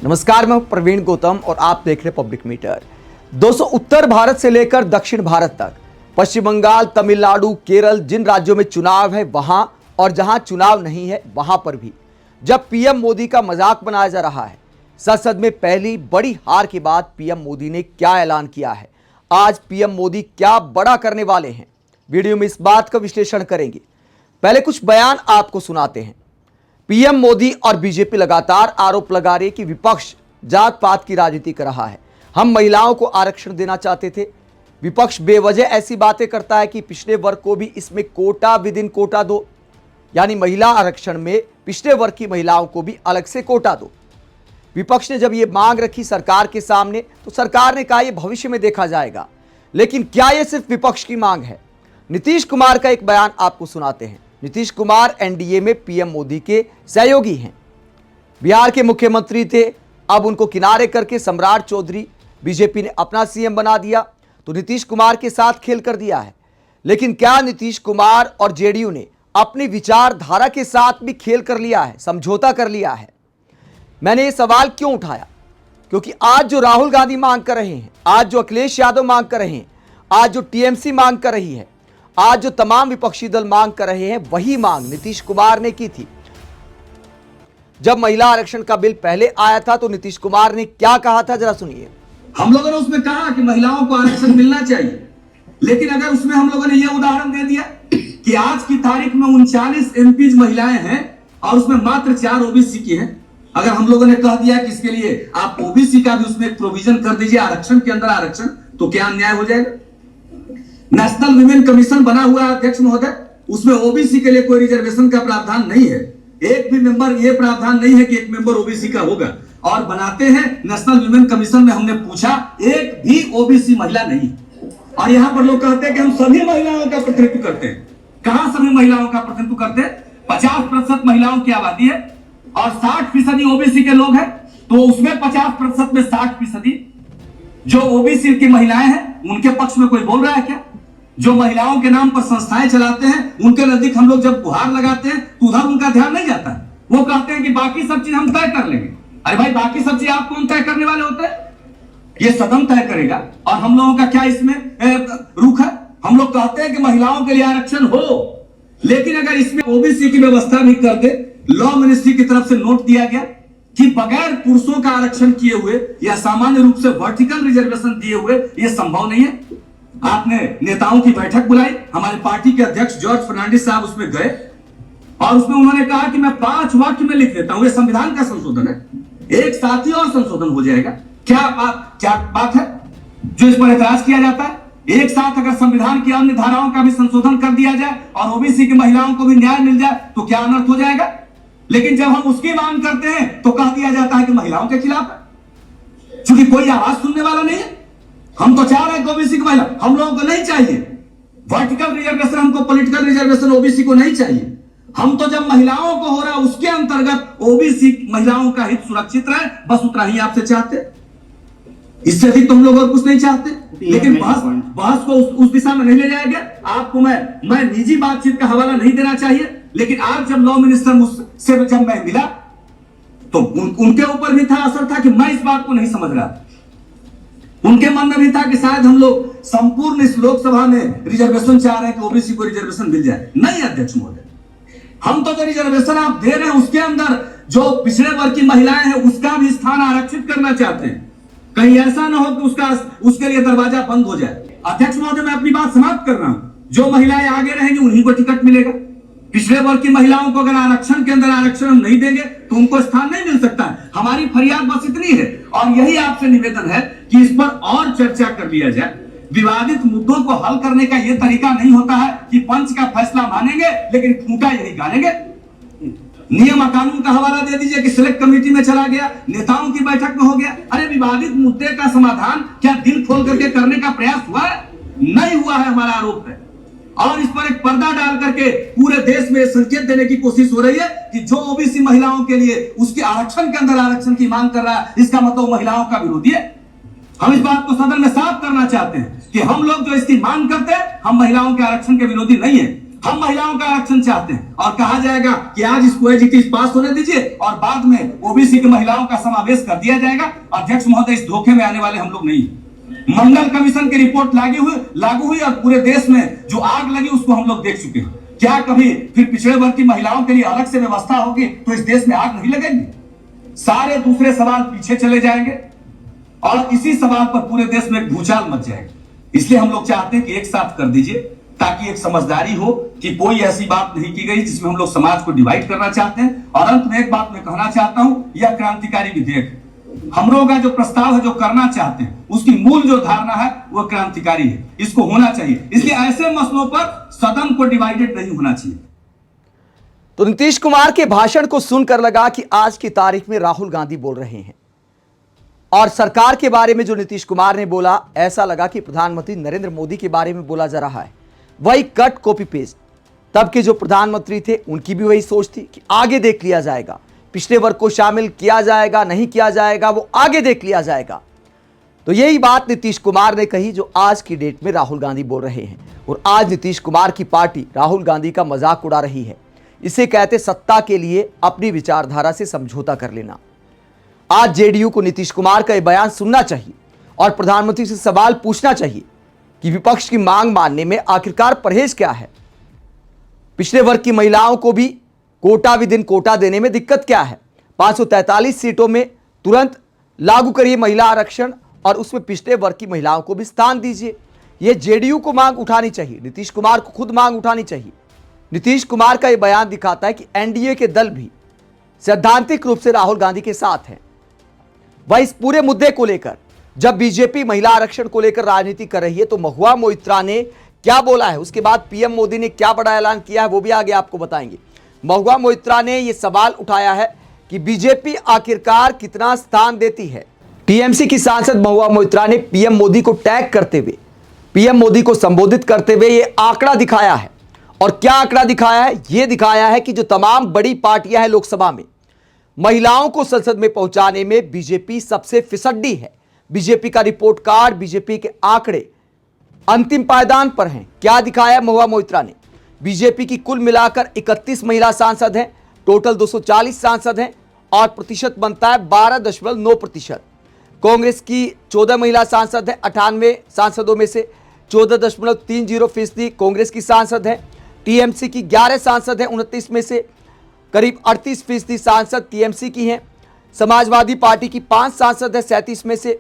नमस्कार, मैं प्रवीण गौतम और आप देख रहे पब्लिक मीटर। दोस्तों, उत्तर भारत से लेकर दक्षिण भारत तक, पश्चिम बंगाल, तमिलनाडु, केरल, जिन राज्यों में चुनाव है वहां और जहां चुनाव नहीं है वहां पर भी जब पीएम मोदी का मजाक बनाया जा रहा है, संसद में पहली बड़ी हार के बाद पीएम मोदी ने क्या ऐलान किया है, आज पीएम मोदी क्या बड़ा करने वाले हैं, वीडियो में इस बात का विश्लेषण करेंगे। पहले कुछ बयान आपको सुनाते हैं। पीएम मोदी और बीजेपी लगातार आरोप लगा रही है कि विपक्ष जात पात की राजनीति कर रहा है। हम महिलाओं को आरक्षण देना चाहते थे। विपक्ष बेवजह ऐसी बातें करता है कि पिछड़े वर्ग को भी इसमें कोटा विद इन कोटा दो, यानी महिला आरक्षण में पिछड़े वर्ग की महिलाओं को भी अलग से कोटा दो। विपक्ष ने जब यह मांग रखी सरकार के सामने तो सरकार ने कहा यह भविष्य में देखा जाएगा। लेकिन क्या यह सिर्फ विपक्ष की मांग है? नीतीश कुमार का एक बयान आपको सुनाते हैं। नीतीश कुमार एनडीए में पीएम मोदी के सहयोगी हैं। बिहार के मुख्यमंत्री थे, अब उनको किनारे करके सम्राट चौधरी बीजेपी ने अपना सीएम बना दिया, तो नीतीश कुमार के साथ खेल कर दिया है। लेकिन क्या नीतीश कुमार और जेडीयू ने अपनी विचारधारा के साथ भी खेल कर लिया है, समझौता कर लिया है? मैंने ये सवाल क्यों उठाया? क्योंकि आज जो राहुल गांधी मांग कर रहे हैं, आज जो अखिलेश यादव मांग कर रहे हैं, आज जो टीएमसी मांग कर रही है, आज जो तमाम विपक्षी दल मांग कर रहे हैं, वही मांग नीतीश कुमार ने की थी। जब महिला आरक्षण का बिल पहले आया था तो नीतीश कुमार ने क्या कहा था, जरा सुनिए। हम लोगों ने उसमें कहा कि महिलाओं को आरक्षण मिलना चाहिए, लेकिन अगर उसमें हम लोगों ने यह उदाहरण दे दिया कि आज की तारीख में 39 एमपीज महिलाएं हैं और उसमें मात्र 4 ओबीसी की हैं। अगर हम लोगों ने कह दिया कि इसके लिए आप ओबीसी का भी उसमें एक प्रोविजन कर दीजिए, आरक्षण के अंदर आरक्षण, तो क्या अन्याय हो जाएगा? नेशनल विमेन कमीशन बना हुआ है अध्यक्ष महोदय, उसमें ओबीसी के लिए कोई रिजर्वेशन का प्रावधान नहीं है। एक भी मेंबर, ये प्रावधान नहीं है कि एक मेंबर ओबीसी का होगा। और बनाते हैं नेशनल विमेन कमीशन में, हमने पूछा, एक भी ओबीसी महिला नहीं। और यहां पर लोग कहते हैं कि हम सभी महिलाओं का प्रतिनिधित्व करते हैं। कहां सभी महिलाओं का प्रतिनिधित्व करते हैं? 50% महिलाओं की आबादी है और 60% ओबीसी के लोग हैं, तो उसमें 50% में 60% जो ओबीसी की महिलाएं हैं, उनके पक्ष में कोई बोल रहा है क्या? जो महिलाओं के नाम पर संस्थाएं चलाते हैं, उनके नजदीक हम लोग जब गुहार लगाते हैं तो उधर उनका ध्यान नहीं जाता है। वो कहते हैं कि बाकी सब चीज हम तय कर लेंगे। अरे भाई, बाकी सब चीज आप कौन तय करने वाले होते हैं? ये सदन तय करेगा। और हम लोगों का क्या इसमें रुख है? हम लोग कहते हैं कि महिलाओं के लिए आरक्षण हो, लेकिन अगर इसमें ओबीसी की व्यवस्था भी कर दे, लॉ मिनिस्ट्री की तरफ से नोट दिया गया कि बगैर पुरुषों का आरक्षण किए हुए या सामान्य रूप से वर्टिकल रिजर्वेशन दिए हुए यह संभव नहीं है। आपने नेताओं की बैठक बुलाई, हमारे पार्टी के अध्यक्ष जॉर्ज फर्नांडिस साहब उसमें गए और उसमें उन्होंने कहा कि मैं 5 वाक्य में लिख देता हूं, ये संविधान का संशोधन है, एक साथ ही और संशोधन हो जाएगा। क्या बात है जो इस पर एतराज किया जाता है? एक साथ अगर संविधान की अन्य धाराओं का भी संशोधन कर दिया जाए और ओबीसी की महिलाओं को भी न्याय मिल जाए तो क्या अनर्थ हो जाएगा? लेकिन जब हम उसकी मांग करते हैं तो कह दिया जाता है कि महिलाओं के खिलाफ है, क्योंकि कोई आवाज सुनने वाला नहीं है। हम तो चाह रहे हैं ओबीसी की महिला, हम लोगों को नहीं चाहिए वर्टिकल रिजर्वेशन, हमको पॉलिटिकल रिजर्वेशन ओबीसी को नहीं चाहिए। हम तो जब महिलाओं को हो रहा है उसके अंतर्गत ओबीसी महिलाओं का हित सुरक्षित रहे, बस उतना ही आपसे चाहते। इससे अधिक तो हम लोग और कुछ नहीं चाहते। लेकिन बहस को उस दिशा में नहीं ले जाया गया। आपको मैं निजी बातचीत का हवाला नहीं देना चाहिए, लेकिन आज जब लॉ मिनिस्टर मुझसे जब मैं मिला तो उनके ऊपर भी था असर था कि मैं इस बात को नहीं समझ रहा। उनके मन में भी था कि शायद हम लोग संपूर्ण इस लोकसभा में रिजर्वेशन चाह रहे हैं कि ओबीसी को रिजर्वेशन मिल जाए। नहीं अध्यक्ष महोदय, हम तो जो रिजर्वेशन आप दे रहे हैं उसके अंदर जो पिछड़े वर्ग की महिलाएं हैं उसका भी स्थान आरक्षित करना चाहते हैं। कहीं ऐसा ना हो कि उसके लिए दरवाजा बंद हो जाए। अध्यक्ष महोदय, मैं अपनी बात समाप्त कर रहा हूं। जो महिलाएं आगे रहेंगी उन्हीं को टिकट मिलेगा। पिछड़े वर्ग की महिलाओं को अगर आरक्षण के अंदर आरक्षण हम नहीं देंगे तो उनको स्थान नहीं मिल सकता है। हमारी फरियाद बस इतनी है और यही आपसे निवेदन है कि इस पर और चर्चा कर लिया जाए। विवादित मुद्दों को हल करने का यह तरीका नहीं होता है कि पंच का फैसला मानेंगे लेकिन खूंटा यही गानेंगे। नियम कानून का हवाला दे दीजिए कि सिलेक्ट कमेटी में चला गया, नेताओं की बैठक में हो गया। अरे विवादित मुद्दे का समाधान क्या दिल खोल करके करने का प्रयास हुआ है? नहीं हुआ है, हमारा आरोप है। और इस पर एक पर्दा डाल करके पूरे देश में संकेत देने की कोशिश हो रही है कि जो ओबीसी महिलाओं के लिए उसके आरक्षण के अंदर आरक्षण की मांग कर रहा है, इसका मतलब महिलाओं का विरोधी है। हम इस बात को सदन में साफ करना चाहते हैं कि हम लोग जो इसकी मांग करते हैं, हम महिलाओं के आरक्षण के विरोधी नहीं है। हम महिलाओं का आरक्षण चाहते हैं और कहा जाएगा कि आज इसको एजिटिव पास होने दीजिए और बाद में ओबीसी की महिलाओं का समावेश कर दिया जाएगा। अध्यक्ष महोदय, इस धोखे में आने वाले हम लोग नहीं। मंडल कमीशन की रिपोर्ट लागू हुई और पूरे देश में जो आग लगी उसको हम लोग देख चुके हैं। क्या कभी फिर पिछड़े वर्ग की महिलाओं के लिए अलग से व्यवस्था होगी तो इस देश में आग नहीं लगेगी? सारे दूसरे सवाल पीछे चले जाएंगे और इसी सवाल पर पूरे देश में भूचाल मच जाएगा। इसलिए हम लोग चाहते हैं कि एक साथ कर दीजिए ताकि एक समझदारी हो कि कोई ऐसी बात नहीं की गई जिसमें हम लोग समाज को डिवाइड करना चाहते हैं। और अंत में एक बात मैं कहना चाहता हूं, यह क्रांतिकारी विधेयक है। हम लोग का जो प्रस्ताव है, जो करना चाहते हैं, उसकी मूल जो धारणा है वो क्रांतिकारी है, इसको होना चाहिए। इसलिए ऐसे मसलों पर सदन को डिवाइडेड नहीं होना चाहिए। तो नीतीश कुमार के भाषण को सुनकर लगा कि आज की तारीख में राहुल गांधी बोल रहे हैं और सरकार के बारे में जो नीतीश कुमार ने बोला, ऐसा लगा कि प्रधानमंत्री नरेंद्र मोदी के बारे में बोला जा रहा है। वही कट कॉपी पेस्ट। तब के जो प्रधानमंत्री थे उनकी भी वही सोच थी कि आगे देख लिया जाएगा, पिछड़े वर्ग को शामिल किया जाएगा नहीं किया जाएगा, वो आगे देख लिया जाएगा। तो यही बात नीतीश कुमार ने कही जो आज की डेट में राहुल गांधी बोल रहे हैं। और आज नीतीश कुमार की पार्टी राहुल गांधी का मजाक उड़ा रही है। इसे कहते सत्ता के लिए अपनी विचारधारा से समझौता कर लेना। आज जेडीयू को नीतीश कुमार का यह बयान सुनना चाहिए और प्रधानमंत्री से सवाल पूछना चाहिए कि विपक्ष की मांग मानने में आखिरकार परहेज क्या है। पिछड़े वर्ग की महिलाओं को भी कोटा विदिन कोटा देने में दिक्कत क्या है। 543 सीटों में तुरंत लागू करिए महिला आरक्षण और उसमें पिछड़े वर्ग की महिलाओं को भी स्थान दीजिए। यह जेडीयू को मांग उठानी चाहिए, नीतीश कुमार को खुद मांग उठानी चाहिए। नीतीश कुमार का यह बयान दिखाता है कि एनडीए के दल भी सैद्धांतिक रूप से राहुल गांधी के साथ हैं। वह इस पूरे मुद्दे को लेकर जब बीजेपी महिला आरक्षण को लेकर राजनीति कर रही है तो महुआ मोइत्रा ने क्या बोला है, उसके बाद पीएम मोदी ने क्या बड़ा ऐलान किया है, वो भी आगे आपको बताएंगे। महुआ मोइत्रा ने यह सवाल उठाया है कि बीजेपी आखिरकार कितना स्थान देती है। टीएमसी की सांसद महुआ मोइत्रा ने पीएम मोदी को टैग करते हुए, पीएम मोदी को संबोधित करते हुए यह आंकड़ा दिखाया है। और क्या आंकड़ा दिखाया है? यह दिखाया है कि जो तमाम बड़ी पार्टियां हैं लोकसभा में, महिलाओं को संसद में पहुंचाने में बीजेपी सबसे फिसड्डी है। बीजेपी का रिपोर्ट कार्ड, बीजेपी के आंकड़े अंतिम पायदान पर हैं। क्या दिखाया महुआ मोइत्रा ने? बीजेपी की कुल मिलाकर 31 महिला सांसद हैं, टोटल 240 सांसद हैं और प्रतिशत बनता है 12.9%। कांग्रेस की 14 महिला सांसद हैं, 98 सांसदों में से 14.30% कांग्रेस की सांसद हैं। टीएमसी की 11 सांसद हैं, 29 में से करीब 38% सांसद टीएमसी की हैं। समाजवादी पार्टी की 5 सांसद हैं, 37 में से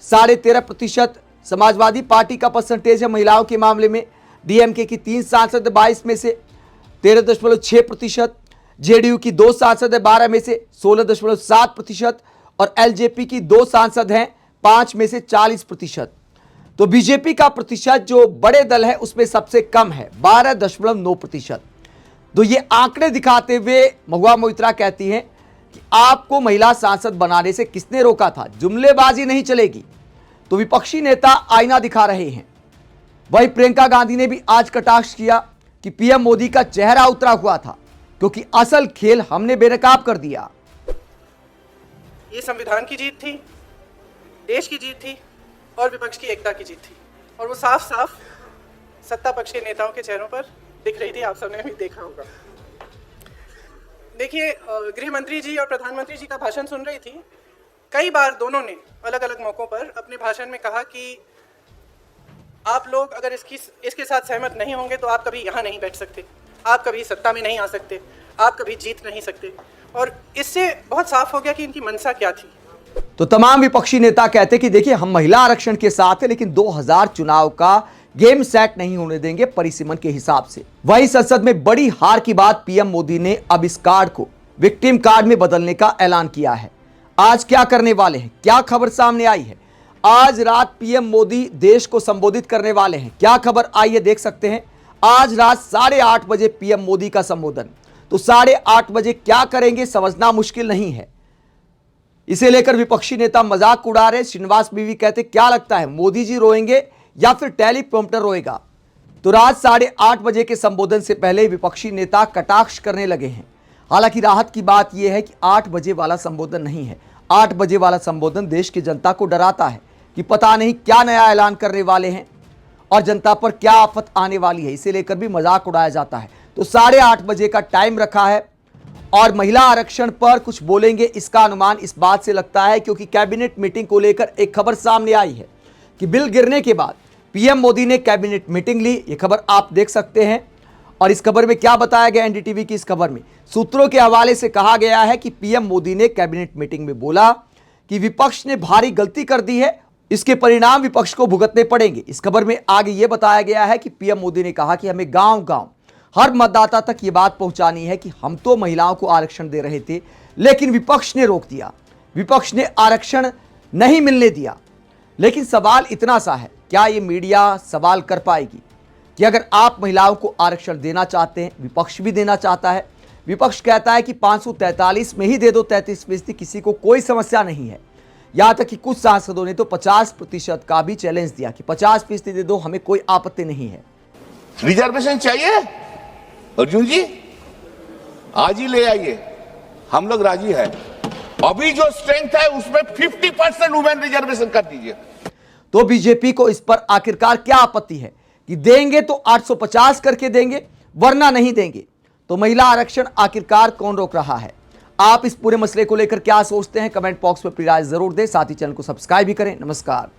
13.5% समाजवादी पार्टी का परसेंटेज है महिलाओं के मामले में। डीएमके की 3 सांसद 22 में से 13.6%, जेडीयू की 2 सांसद है 12 में से 16.7% और एलजेपी की 2 सांसद हैं 5 में से 40%। तो बीजेपी का प्रतिशत जो बड़े दल है उसमें सबसे कम है, 12.9%। तो ये आंकड़े दिखाते हुए महुआ मोइत्रा कहती हैं कि आपको महिला सांसद बनाने से किसने रोका था, जुमलेबाजी नहीं चलेगी। तो विपक्षी नेता आईना दिखा रहे हैं। वही प्रियंका गांधी ने भी आज कटाक्ष किया कि पीएम मोदी का चेहरा उतरा हुआ था क्योंकि असल खेल हमने बेनकाब कर दिया। ये संविधान की जीत थी, देश की जीत थी और विपक्ष की एकता की जीत थी और वो साफ साफ सत्ता पक्ष के नेताओं के चेहरों पर दिख रही थी। आप सबने भी देखा होगा। देखिए, गृह मंत्री जी और प्रधानमंत्री जी का भाषण सुन रही थी। कई बार दोनों ने अलग अलग मौकों पर अपने भाषण में कहा कि आप लोग अगर इसके साथ सहमत नहीं होंगे तो आप कभी यहाँ नहीं बैठ सकते, आप कभी सत्ता में नहीं आ सकते, आप कभी जीत नहीं सकते। और इससे बहुत साफ हो गया कि इनकी मंशा क्या थी। तो तमाम विपक्षी नेता कहते कि देखिए हम महिला आरक्षण के साथ हैं लेकिन 2000 चुनाव का गेम सेट नहीं होने देंगे परिसीमन के हिसाब से। वही संसद में बड़ी हार की बात पीएम मोदी ने अब इस कार्ड को विक्टिम कार्ड में बदलने का ऐलान किया है। आज क्या करने वाले हैं, क्या खबर सामने आई है? आज रात पीएम मोदी देश को संबोधित करने वाले हैं। क्या खबर आई है देख सकते हैं। आज रात 8:30 बजे पीएम मोदी का संबोधन। तो 8:30 बजे क्या करेंगे समझना मुश्किल नहीं है। इसे लेकर विपक्षी नेता मजाक उड़ा रहे। श्रीनिवास बीवी कहते क्या लगता है मोदी जी रोएंगे या फिर टेलीप्रॉम्प्टर रोएगा? तो रात 8:30 बजे के संबोधन से पहले विपक्षी नेता कटाक्ष करने लगे हैं। हालांकि राहत की बात यह है कि 8 बजे वाला संबोधन नहीं है। 8 बजे वाला संबोधन देश की जनता को डराता है कि पता नहीं क्या नया ऐलान करने वाले हैं और जनता पर क्या आफत आने वाली है। इसे लेकर भी मजाक उड़ाया जाता है। तो 8:30 बजे का टाइम रखा है और महिला आरक्षण पर कुछ बोलेंगे, इसका अनुमान इस बात से लगता है क्योंकि कैबिनेट मीटिंग को लेकर एक खबर सामने आई है कि बिल गिरने के बाद पीएम मोदी ने कैबिनेट मीटिंग ली। यह खबर आप देख सकते हैं और इस खबर में क्या बताया गया एनडीटीवी की इस खबर में सूत्रों के हवाले से कहा गया है कि पीएम मोदी ने कैबिनेट मीटिंग में बोला कि विपक्ष ने भारी गलती कर दी है, इसके परिणाम विपक्ष को भुगतने पड़ेंगे। इस खबर में आगे यह बताया गया है कि पीएम मोदी ने कहा कि हमें गांव-गांव हर मतदाता तक यह बात पहुंचानी है कि हम तो महिलाओं को आरक्षण दे रहे थे, लेकिन विपक्ष ने रोक दिया, विपक्ष ने आरक्षण नहीं मिलने दिया। लेकिन सवाल इतना सा है, क्या ये मीडिया सवाल कर पाएगी कि अगर आप महिलाओं को आरक्षण देना चाहते हैं, विपक्ष भी देना चाहता है, विपक्ष कहता है कि 543 में ही दे दो 33%, किसी को कोई समस्या नहीं है। यहां तक कि कुछ सांसदों ने तो 50% का भी चैलेंज दिया कि 50% दे दो, हमें कोई आपत्ति नहीं है। रिजर्वेशन चाहिए अर्जुन जी, आज ही ले आइए, हम लोग राजी है। अभी जो स्ट्रेंथ है उसमें 50% वुमेन रिजर्वेशन कर दीजिए। तो बीजेपी को इस पर आखिरकार क्या आपत्ति है कि देंगे तो 850 करके देंगे, वरना नहीं देंगे। तो महिला आरक्षण आखिरकार कौन रोक रहा है? आप इस पूरे मसले को लेकर क्या सोचते हैं? कमेंट बॉक्स में अपनी राय जरूर दें, साथ ही चैनल को सब्सक्राइब भी करें। नमस्कार।